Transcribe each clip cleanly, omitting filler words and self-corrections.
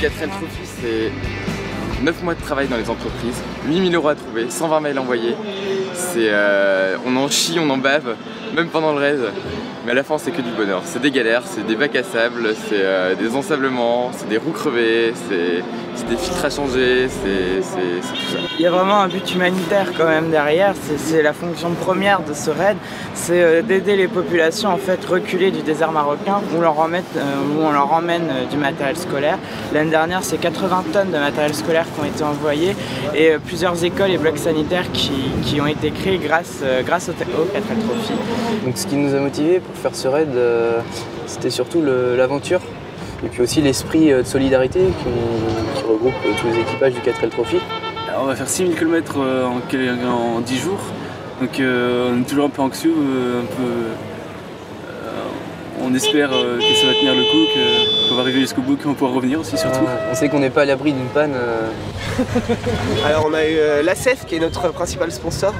4L Trophy, c'est 9 mois de travail dans les entreprises, 8000 € à trouver, 120 mails envoyés. On en chie, on en bave, même pendant le raid. Mais à la fin c'est que du bonheur, c'est des galères, c'est des bacs à sable, c'est des ensablements, c'est des roues crevées, c'est des filtres à changer, c'est tout ça. Il y a vraiment un but humanitaire quand même derrière, c'est la fonction première de ce raid, c'est d'aider les populations en fait reculées du désert marocain où on leur emmène du matériel scolaire. L'année dernière c'est 80 tonnes de matériel scolaire qui ont été envoyés et plusieurs écoles et blocs sanitaires qui ont été créés grâce au 4L Trophy. Donc ce qui nous a motivés pour faire ce raid, c'était surtout l'aventure et puis aussi l'esprit de solidarité qui regroupe tous les équipages du 4L Trophy. Alors on va faire 6000 km en 10 jours, donc on est toujours un peu anxieux, on espère que ça va tenir le coup, qu'on va arriver jusqu'au bout, qu'on va pouvoir revenir aussi surtout. On sait qu'on n'est pas à l'abri d'une panne. Alors on a eu l'ASEF qui est notre principal sponsor.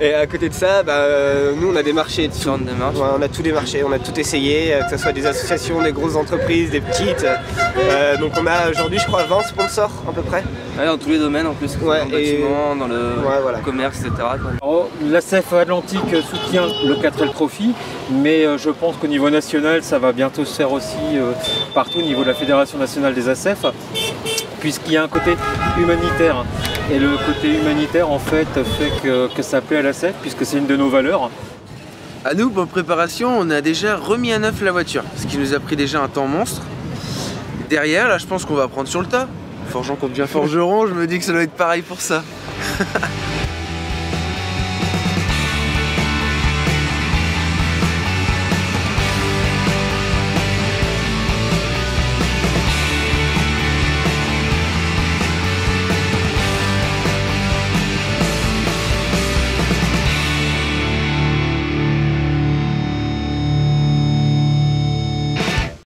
Et à côté de ça, nous on a des marchés, on a tous les marchés, on a tout essayé, que ce soit des associations, des grosses entreprises, des petites. Donc on a aujourd'hui je crois 20 sponsors à peu près. Ouais, dans tous les domaines en plus, dans le bâtiment, dans le commerce, etc. L'ASEF Atlantique soutient le 4L Trophy, mais je pense qu'au niveau national ça va bientôt se faire aussi partout au niveau de la Fédération nationale des ASEF, puisqu'il y a un côté humanitaire. Et le côté humanitaire en fait que ça plaît à l'ASEF puisque c'est une de nos valeurs. À nous, pour préparation, on a déjà remis à neuf la voiture, ce qui nous a pris déjà un temps monstre. Derrière, là, je pense qu'on va apprendre sur le tas. Forgeant qu'on devient forgeron, je me dis que ça doit être pareil pour ça.